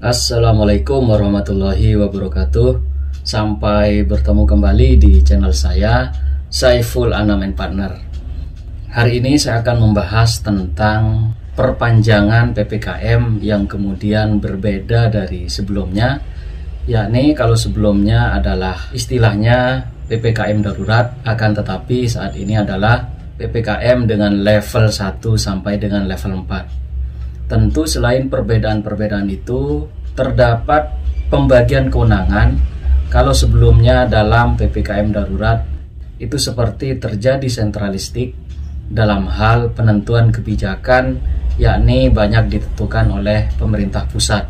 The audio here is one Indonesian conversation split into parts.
Assalamualaikum warahmatullahi wabarakatuh. Sampai bertemu kembali di channel saya, Saiful Anam and Partner. Hari ini saya akan membahas tentang perpanjangan PPKM yang kemudian berbeda dari sebelumnya. Yakni kalau sebelumnya adalah istilahnya PPKM darurat, akan tetapi saat ini adalah PPKM dengan level 1 sampai dengan level 4. Tentu selain perbedaan-perbedaan itu, terdapat pembagian kewenangan. Kalau sebelumnya dalam PPKM darurat itu seperti terjadi sentralistik dalam hal penentuan kebijakan, yakni banyak ditentukan oleh pemerintah pusat.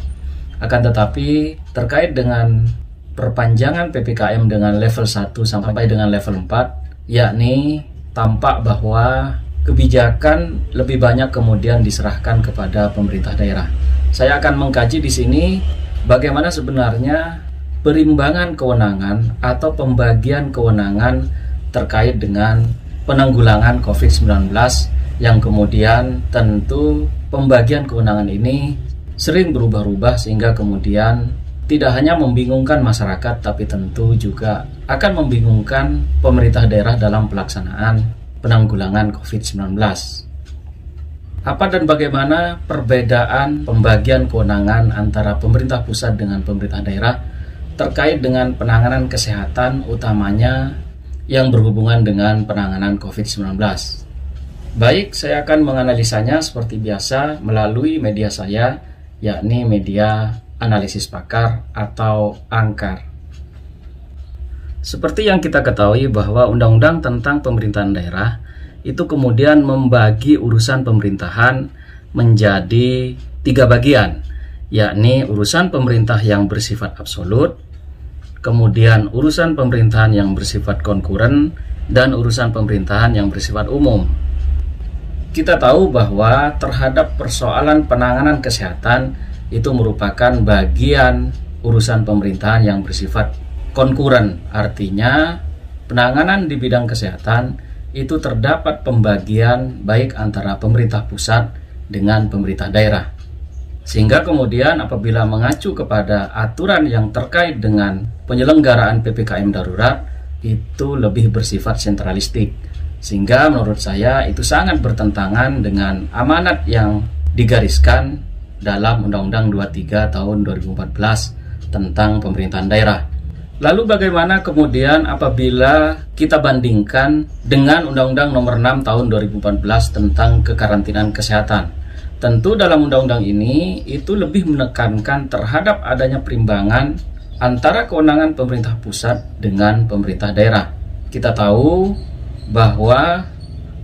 Akan tetapi terkait dengan perpanjangan PPKM dengan level 1 sampai dengan level 4, yakni tampak bahwa kebijakan lebih banyak kemudian diserahkan kepada pemerintah daerah. Saya akan mengkaji di sini bagaimana sebenarnya perimbangan kewenangan atau pembagian kewenangan terkait dengan penanggulangan COVID-19 yang kemudian tentu pembagian kewenangan ini sering berubah-ubah sehingga kemudian tidak hanya membingungkan masyarakat tapi tentu juga akan membingungkan pemerintah daerah dalam pelaksanaan penanggulangan COVID-19. Apa dan bagaimana perbedaan pembagian kewenangan antara pemerintah pusat dengan pemerintah daerah terkait dengan penanganan kesehatan, utamanya yang berhubungan dengan penanganan COVID-19? Baik, saya akan menganalisanya seperti biasa melalui media saya, yakni media analisis pakar atau ANKAR. Seperti yang kita ketahui bahwa Undang-Undang tentang Pemerintahan Daerah itu kemudian membagi urusan pemerintahan menjadi 3 bagian, yakni urusan pemerintah yang bersifat absolut, kemudian urusan pemerintahan yang bersifat konkuren, dan urusan pemerintahan yang bersifat umum. Kita tahu bahwa terhadap persoalan penanganan kesehatan itu merupakan bagian urusan pemerintahan yang bersifat konkuren, artinya penanganan di bidang kesehatan itu terdapat pembagian baik antara pemerintah pusat dengan pemerintah daerah. Sehingga kemudian apabila mengacu kepada aturan yang terkait dengan penyelenggaraan PPKM darurat itu lebih bersifat sentralistik. Sehingga menurut saya itu sangat bertentangan dengan amanat yang digariskan dalam Undang-Undang 23 tahun 2014 tentang pemerintahan daerah. Lalu bagaimana kemudian apabila kita bandingkan dengan Undang-Undang Nomor 6 Tahun 2014 tentang kekarantinaan kesehatan? Tentu dalam undang-undang ini itu lebih menekankan terhadap adanya perimbangan antara kewenangan pemerintah pusat dengan pemerintah daerah. Kita tahu bahwa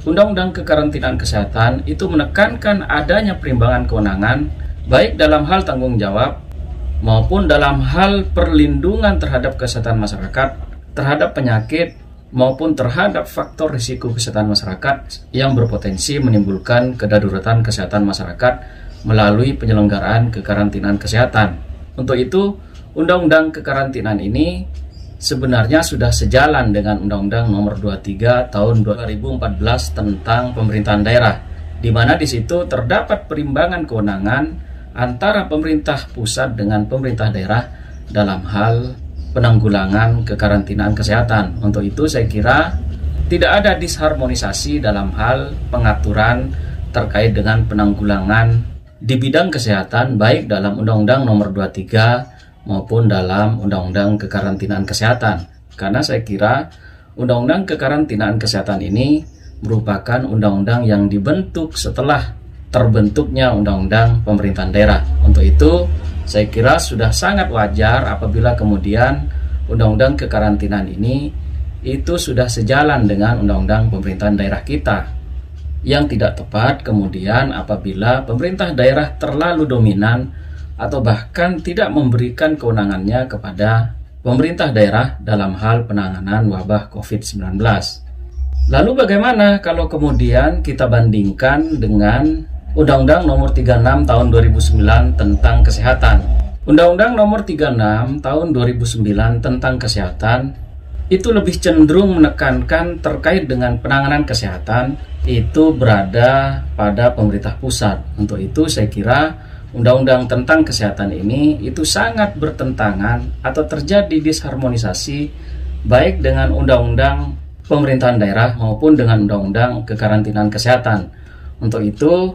Undang-Undang Kekarantinaan Kesehatan itu menekankan adanya perimbangan kewenangan baik dalam hal tanggung jawab maupun dalam hal perlindungan terhadap kesehatan masyarakat, terhadap penyakit, maupun terhadap faktor risiko kesehatan masyarakat yang berpotensi menimbulkan kedaruratan kesehatan masyarakat melalui penyelenggaraan kekarantinaan kesehatan. Untuk itu, Undang-Undang Kekarantinaan ini sebenarnya sudah sejalan dengan Undang-Undang Nomor 23 Tahun 2014 tentang Pemerintahan Daerah, di mana di situ terdapat perimbangan kewenangan antara pemerintah pusat dengan pemerintah daerah dalam hal penanggulangan kekarantinaan kesehatan. Untuk itu saya kira tidak ada disharmonisasi dalam hal pengaturan terkait dengan penanggulangan di bidang kesehatan baik dalam Undang-Undang Nomor 23 maupun dalam Undang-Undang Kekarantinaan Kesehatan. Karena saya kira Undang-Undang Kekarantinaan Kesehatan ini merupakan undang-undang yang dibentuk setelah terbentuknya Undang-Undang Pemerintahan Daerah. Untuk itu, saya kira sudah sangat wajar apabila kemudian Undang-Undang Kekarantinaan ini itu sudah sejalan dengan Undang-Undang Pemerintahan Daerah kita. Yang tidak tepat kemudian apabila pemerintah daerah terlalu dominan atau bahkan tidak memberikan kewenangannya kepada pemerintah daerah dalam hal penanganan wabah COVID-19. Lalu bagaimana kalau kemudian kita bandingkan dengan Undang-Undang Nomor 36 Tahun 2009 tentang Kesehatan? Undang-Undang Nomor 36 Tahun 2009 tentang Kesehatan itu lebih cenderung menekankan terkait dengan penanganan kesehatan itu berada pada pemerintah pusat. Untuk itu saya kira undang-undang tentang kesehatan ini itu sangat bertentangan atau terjadi disharmonisasi baik dengan undang-undang pemerintahan daerah maupun dengan undang-undang kekarantinaan kesehatan. Untuk itu,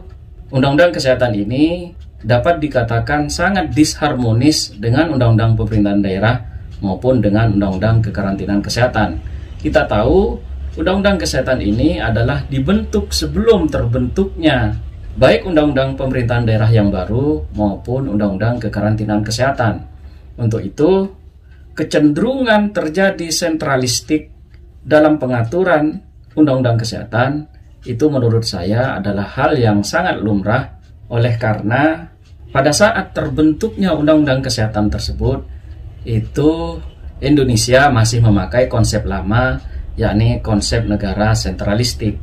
undang-undang kesehatan ini dapat dikatakan sangat disharmonis dengan undang-undang pemerintahan daerah maupun dengan undang-undang kekarantinaan kesehatan. Kita tahu undang-undang kesehatan ini adalah dibentuk sebelum terbentuknya baik undang-undang pemerintahan daerah yang baru maupun undang-undang kekarantinaan kesehatan. Untuk itu, kecenderungan terjadi sentralistik dalam pengaturan undang-undang kesehatan itu menurut saya adalah hal yang sangat lumrah, oleh karena pada saat terbentuknya undang-undang kesehatan tersebut itu Indonesia masih memakai konsep lama, yakni konsep negara sentralistik.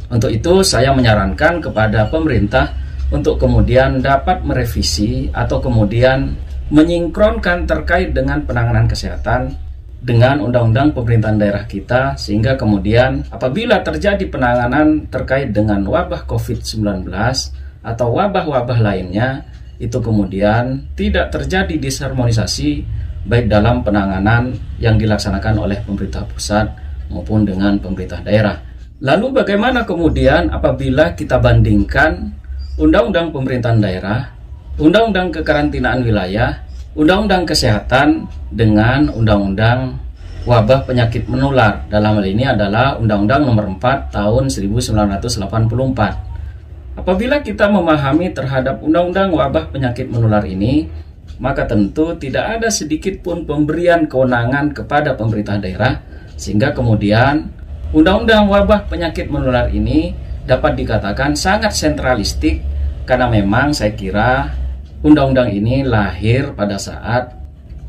Untuk itu saya menyarankan kepada pemerintah untuk kemudian dapat merevisi atau kemudian menyinkronkan terkait dengan penanganan kesehatan dengan undang-undang pemerintahan daerah kita, sehingga kemudian apabila terjadi penanganan terkait dengan wabah COVID-19 atau wabah-wabah lainnya, itu kemudian tidak terjadi disharmonisasi baik dalam penanganan yang dilaksanakan oleh pemerintah pusat maupun dengan pemerintah daerah. Lalu bagaimana kemudian apabila kita bandingkan undang-undang pemerintahan daerah, undang-undang kekarantinaan wilayah, undang-undang kesehatan dengan undang-undang wabah penyakit menular? Dalam hal ini adalah Undang-Undang Nomor 4 Tahun 1984. Apabila kita memahami terhadap undang-undang wabah penyakit menular ini, maka tentu tidak ada sedikit pun pemberian kewenangan kepada pemerintah daerah, sehingga kemudian undang-undang wabah penyakit menular ini dapat dikatakan sangat sentralistik, karena memang saya kira undang-undang ini lahir pada saat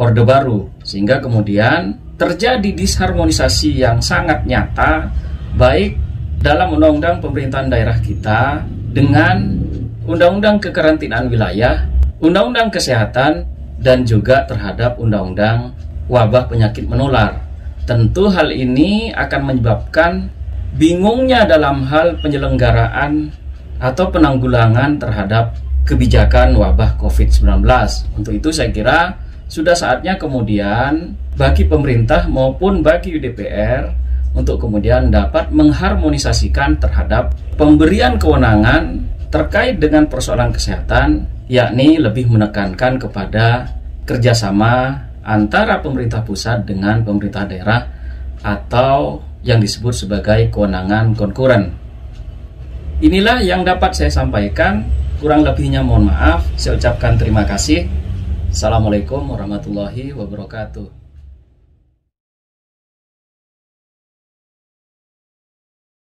Orde Baru, sehingga kemudian terjadi disharmonisasi yang sangat nyata baik dalam undang-undang pemerintahan daerah kita dengan undang-undang kekarantinaan wilayah, undang-undang kesehatan, dan juga terhadap undang-undang wabah penyakit menular. Tentu hal ini akan menyebabkan bingungnya dalam hal penyelenggaraan atau penanggulangan terhadap kebijakan wabah COVID-19. Untuk itu saya kira sudah saatnya kemudian bagi pemerintah maupun bagi DPR untuk kemudian dapat mengharmonisasikan terhadap pemberian kewenangan terkait dengan persoalan kesehatan, yakni lebih menekankan kepada kerjasama antara pemerintah pusat dengan pemerintah daerah atau yang disebut sebagai kewenangan konkuren. Inilah yang dapat saya sampaikan, kurang lebihnya mohon maaf. Saya ucapkan terima kasih. Assalamualaikum warahmatullahi wabarakatuh.